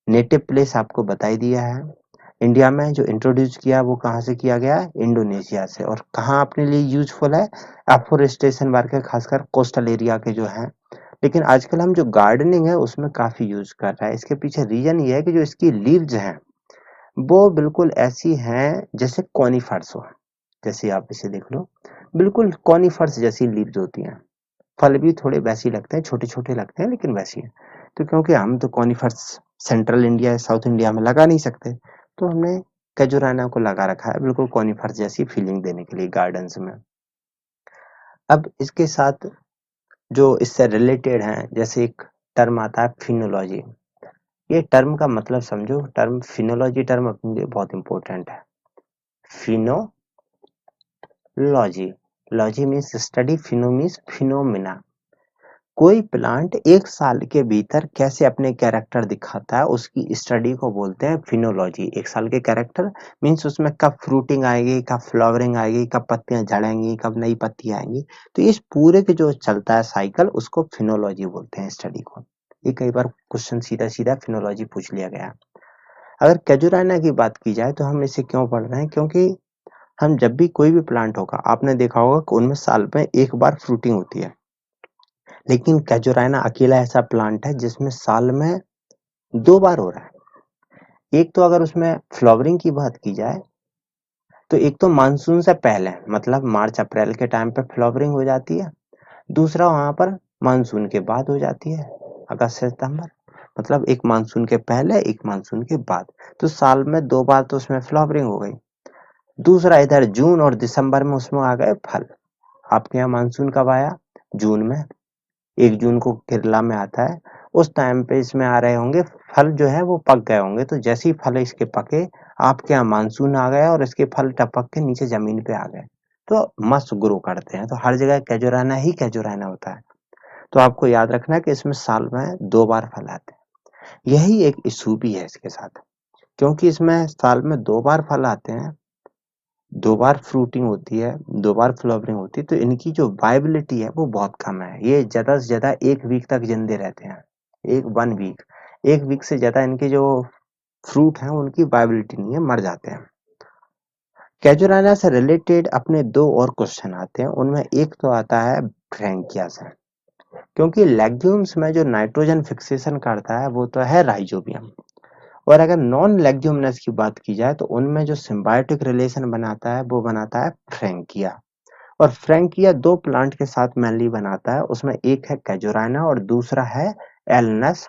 नेटिव प्लेस आपको बता ही दिया है। इंडिया में जो इंट्रोड्यूस किया वो कहाँ से किया गया? इंडोनेशिया से। और कहाँ अपने लिए यूजफुल है? एफोरेस्टेशन वर्क है, खासकर कोस्टल एरिया के जो है। लेकिन आजकल हम जो गार्डनिंग है उसमें काफी यूज कर रहा है। इसके पीछे रीजन ये है कि जो इसकी लीव्स हैं वो बिल्कुल ऐसी हैं जैसे कॉनिफर्स हो। जैसे आप इसे देख लो, बिल्कुल कॉनिफर्स जैसी लीव्स होती हैं। फल भी थोड़े वैसे ही लगते हैं, छोटे छोटे लगते हैं लेकिन वैसी हैं। तो क्योंकि हम तो कॉनिफर्स सेंट्रल इंडिया या साउथ इंडिया में लगा नहीं सकते, तो हमने कैजुराना को लगा रखा है बिल्कुल कॉनिफर्स जैसी फीलिंग देने के लिए गार्डन्स में। अब इसके साथ जो इससे रिलेटेड है, जैसे एक टर्म आता है फिनोलॉजी। ये टर्म का मतलब समझो, टर्म फिनोलॉजी टर्म अपने लिए बहुत इंपॉर्टेंट है। Phenology, logy means study, pheno means phenomena. कोई प्लांट 1 साल के भीतर कैसे अपने कैरेक्टर दिखाता है उसकी स्टडी को बोलते हैं फिनोलॉजी। 1 साल के कैरेक्टर मीन्स उसमें कब फ्रूटिंग आएगी, कब फ्लावरिंग आएगी, कब पत्तियां झड़ेंगी, कब नई पत्तियां आएंगी। तो इस पूरे के जो चलता है साइकिल उसको फिनोलॉजी बोलते हैं स्टडी को। ये कई बार क्वेश्चन सीधा सीधा फिनोलॉजी पूछ लिया गया। अगर कैजुराना की बात की जाए तो हम इसे क्यों पढ़ रहे हैं, क्योंकि हम जब भी कोई भी प्लांट होगा आपने देखा होगा कि उनमें साल में एक बार फ्रूटिंग होती है, लेकिन कैजुराना अकेला ऐसा प्लांट है जिसमें साल में 2 बार हो रहा है। एक तो अगर उसमें फ्लावरिंग की बात की जाए तो एक तो मानसून से पहले मतलब मार्च अप्रैल के टाइम पे फ्लावरिंग हो जाती है, दूसरा वहां पर मानसून के बाद हो जाती है अगस्त से सितंबर, मतलब एक मानसून के पहले एक मानसून के बाद। तो साल में 2 बार तो उसमें फ्लावरिंग हो गई। दूसरा इधर जून और दिसंबर में उसमें आ गए फल। आपके यहाँ मानसून कब आया? जून में। 1 जून को केरला में आता है। उस टाइम पे इसमें आ रहे होंगे फल, जो है वो पक गए होंगे। तो जैसे ही फल इसके पके आपके यहाँ मानसून आ गया और इसके फल टपक के नीचे जमीन पे आ गए, तो मस्त ग्रो करते हैं। तो हर जगह कैजुराना ही कैजुराना होता है। तो आपको याद रखना है कि इसमें साल में 2 बार फल आते हैं। यही एक इशू भी है इसके साथ, क्योंकि इसमें साल में 2 बार फल आते हैं, 2 बार फ्रूटिंग होती है, 2 बार फ्लावरिंग होती है, तो इनकी जो वायबिलिटी है वो बहुत कम है। ये ज़्यादा से ज़्यादा 1 वीक तक ज़िंदे रहते हैं। 1 वीक, 1 वीक से ज़्यादा इनके जो फ्रूट हैं उनकी वायबिलिटी नहीं है, मर जाते हैं। कैजुराना से रिलेटेड अपने 2 और क्वेश्चन आते हैं। उनमें एक तो आता है ब्रैंकिया से, क्योंकि लेग्यूम्स में जो नाइट्रोजन फिक्सेशन करता है वो तो है राइजोबियम। और अगर नॉन लेग्यूमिनस की बात की जाए तो उनमें जो सिम्बायोटिक रिलेशन बनाता है वो बनाता है फ्रैंकिया। और फ्रैंकिया 2 प्लांट के साथ मेनली बनाता है। उसमें एक है कैजुराना और दूसरा है एलनस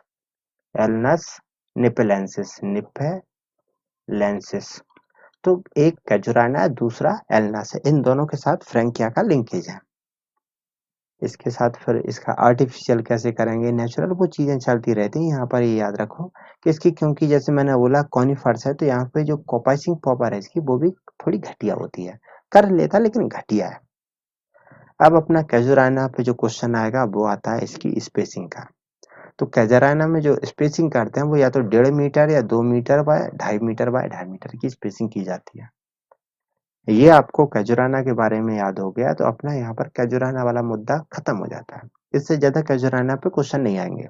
एलनस निपेलेंसिस निपेलेंसिस। तो एक कैजुराना है, दूसरा एलनस है। इन दोनों के साथ फ्रैंकिया का लिंकेज है। इसके साथ फिर इसका आर्टिफिशियल कैसे करेंगे, नेचुरल, वो चीजें चलती रहती हैं। यहाँ पर ये याद रखो कि इसकी, क्योंकि जैसे मैंने बोला कॉनिफर्स है, तो यहाँ पे जो कॉपाइसिंग पॉपर है इसकी वो भी थोड़ी घटिया होती है। कर लेता लेकिन घटिया है। अब अपना कैजुराना पे जो क्वेश्चन आएगा वो आता है इसकी स्पेसिंग का। तो कैजुराना में जो स्पेसिंग करते हैं वो या तो 1.5 मीटर या 2 metre by 2.5 metre by 2.5 metre की स्पेसिंग की जाती है। ये आपको कैजुराना के बारे में याद हो गया तो अपना यहाँ पर कैजुराना वाला मुद्दा खत्म हो जाता है। इससे ज्यादा कैजुराना पे क्वेश्चन नहीं आएंगे।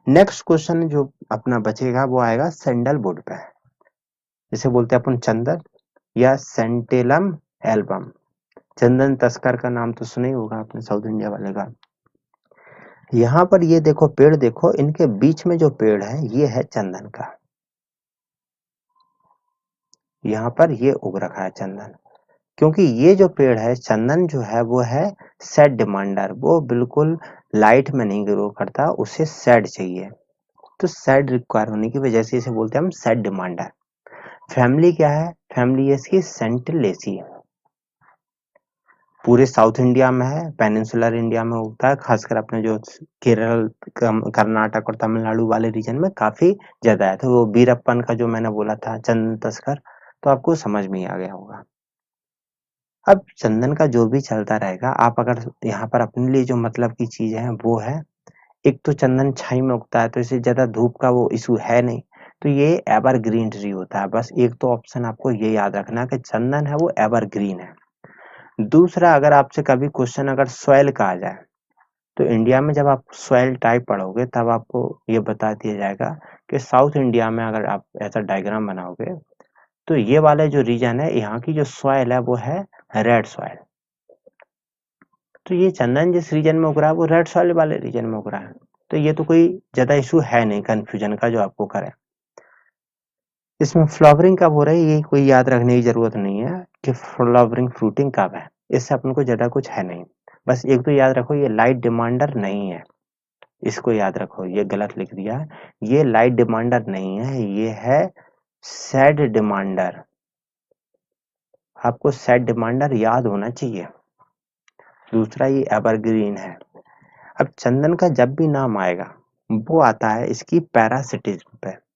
नेक्स्ट क्वेश्चन जो अपना बचेगा वो आएगा सैंडलवुड पे, जिसे बोलते हैं अपन चंदन या सेंटेलम एल्बम। चंदन तस्कर का नाम तो सुना ही होगा आपने, साउथ इंडिया वाले का। यहाँ पर ये देखो पेड़, देखो इनके बीच में जो पेड़ है ये है चंदन का। यहाँ पर ये उग रखा है चंदन, क्योंकि ये जो पेड़ है चंदन जो है वो है सेड डिमांडर। वो बिल्कुल लाइट में नहीं ग्रो करता, उसे सेड चाहिए। तो सेड रिक्वायर होने की वजह से इसे बोलते हैं हम सेड डिमांडर। फैमिली क्या है? फैमिली है इसकी सेंटिलेसी। पूरे साउथ इंडिया में है, पेनिनसुलर इंडिया में उगता है, खासकर अपने जो केरल, कर्नाटक और तमिलनाडु वाले रीजन में काफी ज्यादा है। तो वो वीरप्पन का जो मैंने बोला था चंदन तस्कर, तो आपको समझ में ही आ गया होगा। अब चंदन का जो भी चलता रहेगा, आप अगर यहाँ पर अपने लिए जो मतलब की चीज है वो है, एक तो चंदन छाई में उगता है तो इसे ज्यादा धूप का वो इशू है नहीं, तो ये एवरग्रीन ट्री होता है। बस एक तो ऑप्शन आपको ये याद रखना है कि चंदन है वो एवरग्रीन है। दूसरा, अगर आपसे कभी क्वेश्चन अगर सॉइल का आ जाए तो इंडिया में जब आप सॉइल टाइप पढ़ोगे तब आपको ये बता दिया जाएगा कि साउथ इंडिया में अगर आप ऐसा डायग्राम बनाओगे तो ये वाले जो रीजन है यहाँ की जो सॉइल है वो है रेड सॉइल। तो ये चंदन जिस रीजन में उग रहा है वो रेड सॉइल वाले रीजन में उग रहा है। तो ये तो कोई ज्यादा इशू है नहीं कंफ्यूजन का जो आपको करे। इसमें फ्लावरिंग कब हो रही है ये कोई याद रखने की जरूरत नहीं है कि फ्लावरिंग फ्रूटिंग कब है, इससे अपन को ज्यादा कुछ है नहीं। बस एक तो याद रखो ये लाइट डिमांडर नहीं है, इसको याद रखो, ये गलत लिख दिया है। ये लाइट डिमांडर नहीं है, ये है सैड डिमांडर। आपको सैड डिमांडर याद होना चाहिए। दूसरा, ये एवरग्रीन है। अब चंदन का जब भी नाम आएगा वो आता है इसकी पैरासिटिज्म पे।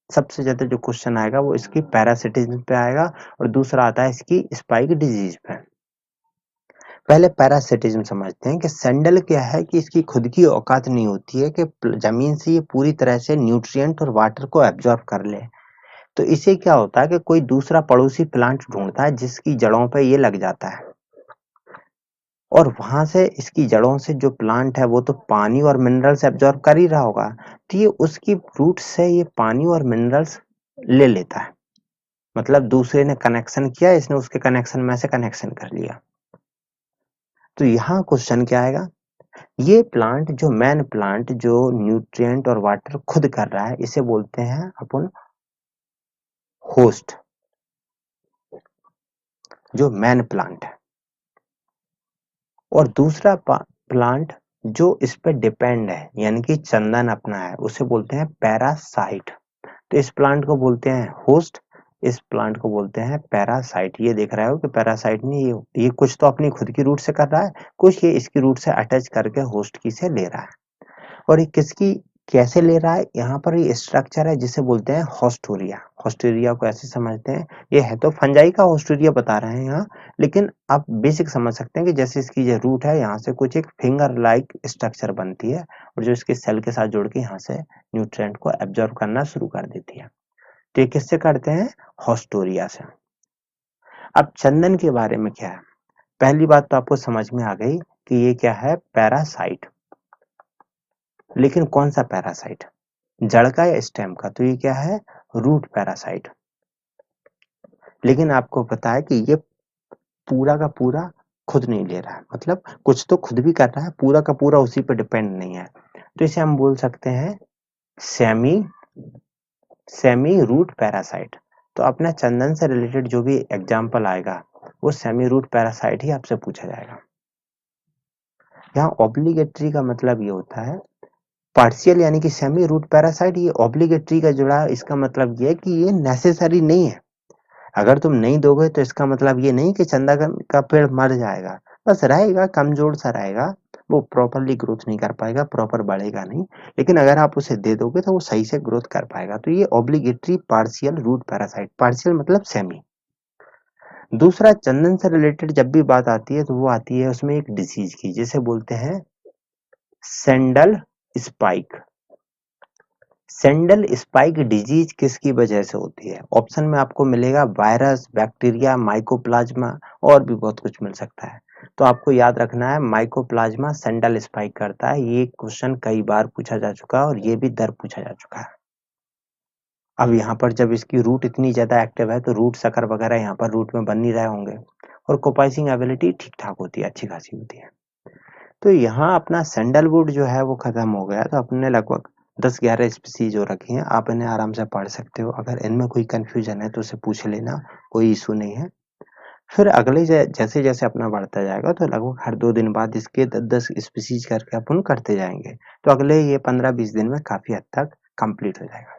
सबसे ज्यादा जो क्वेश्चन आएगा वो इसकी पैरासिटिज्म पे आएगा, और दूसरा आता है इसकी स्पाइक डिजीज पे। पहले पैरासिटिज्म समझते हैं कि सैंडल क्या है कि इसकी खुद की औकात नहीं होती है कि जमीन से ये पूरी तरह से न्यूट्रिएंट और वाटर को एब्जॉर्ब कर ले। तो इसे क्या होता है कि कोई दूसरा पड़ोसी प्लांट ढूंढता है जिसकी जड़ों पे ये लग जाता है, और वहां से इसकी जड़ों से जो प्लांट है वो तो पानी और मिनरल्स एब्जॉर्ब कर ही रहा होगा, तो ये उसकी रूट से ये पानी और मिनरल्स ले लेता है। मतलब दूसरे ने कनेक्शन किया, इसने उसके कनेक्शन में से कनेक्शन कर लिया। तो यहाँ क्वेश्चन क्या आएगा, ये प्लांट जो मैन प्लांट जो न्यूट्रिएंट और वाटर खुद कर रहा है इसे बोलते हैं अपन होस्ट, जो मैन प्लांट है। और दूसरा प्लांट जो इस पे डिपेंड है यानी कि चंदन अपना है उसे बोलते हैं पैरासाइट। तो इस प्लांट को बोलते हैं होस्ट, इस प्लांट को बोलते हैं पैरासाइट। ये देख रहे हो कि पैरासाइट ने ये कुछ तो अपनी खुद की रूट से कर रहा है, कुछ ये इसकी रूट से अटैच करके होस्ट की से ले रहा है। और ये किसकी कैसे ले रहा है, यहाँ पर ये स्ट्रक्चर है जिसे बोलते हैं होस्टोरिया। होस्टोरिया को ऐसे समझते हैं, ये है तो फंजाई का होस्टोरिया बता रहे हैं यहाँ, लेकिन आप बेसिक समझ सकते हैं कि जैसे इसकी जो रूट है यहाँ से कुछ एक फिंगर लाइक स्ट्रक्चर बनती है और जो इसके सेल के साथ जुड़ के यहाँ से न्यूट्रिएंट को एब्जॉर्ब करना शुरू कर देती है। तो ये किससे करते हैं, होस्टोरिया से। अब चंदन के बारे में क्या है, पहली बात तो आपको समझ में आ गई कि ये क्या है, पैरासाइट। लेकिन कौन सा पैरासाइट, जड़ का या स्टेम का, तो ये क्या है, रूट पैरासाइट। लेकिन आपको पता है कि ये पूरा का पूरा खुद नहीं ले रहा है, मतलब कुछ तो खुद भी कर रहा है, पूरा का पूरा उसी पर डिपेंड नहीं है। तो इसे हम बोल सकते हैं सेमी सेमी रूट पैरासाइट। तो अपना चंदन से रिलेटेड जो भी एग्जाम्पल आएगा वो सेमी रूट पैरासाइट ही आपसे पूछा जाएगा। यहाँ ऑब्लिगेटरी का मतलब ये होता है, पार्शियल यानी कि सेमी रूट पैरासाइट, ये ऑब्लिगेटरी का जुड़ा, इसका मतलब ये है कि ये नेसेसरी नहीं है। अगर तुम नहीं दोगे तो इसका मतलब ये नहीं कि चंदा का पेड़ मर जाएगा, बस रहेगा, कमजोर सा रहेगा, वो प्रॉपरली ग्रोथ नहीं कर पाएगा, प्रॉपर बढ़ेगा नहीं। लेकिन अगर आप उसे दे दोगे तो वो सही से ग्रोथ कर पाएगा। तो ये obligatory partial root parasite, partial मतलब सेमी। दूसरा, चंदन से रिलेटेड जब भी बात आती है तो वो आती है उसमें एक डिसीज की, जिसे बोलते हैं sandal spike. Sandal spike disease किसकी वजह से होती है, ऑप्शन में आपको मिलेगा वायरस, बैक्टीरिया, माइकोप्लाज्मा, और भी बहुत कुछ मिल सकता है। तो आपको याद रखना है माइकोप्लाज्मा सैंडल स्पाइक करता है। ये क्वेश्चन कई बार पूछा जा चुका है और ये भी दर पूछा जा चुका है। अब यहाँ पर जब इसकी रूट इतनी ज्यादा एक्टिव है तो रूट सकर वगैरह यहाँ पर रूट में बन नहीं रहे होंगे, और कोपाइसिंग एबिलिटी ठीक ठाक होती है, अच्छी खासी होती है। तो यहाँ अपना सैंडलवुड जो है वो खत्म हो गया। तो अपने लगभग 10-11 स्पीसीज जो रखी हैं, आप इन्हें आराम से पढ़ सकते हो। अगर इनमें कोई कंफ्यूजन है तो उसे पूछ लेना, कोई इशू नहीं है। फिर अगले जैसे जैसे अपना बढ़ता जाएगा तो लगभग हर 2 दिन बाद इसके 10-10 स्पीसीज करके अपन करते जाएंगे। तो अगले ये 15-20 दिन में काफी हद तक कंप्लीट हो जाएगा।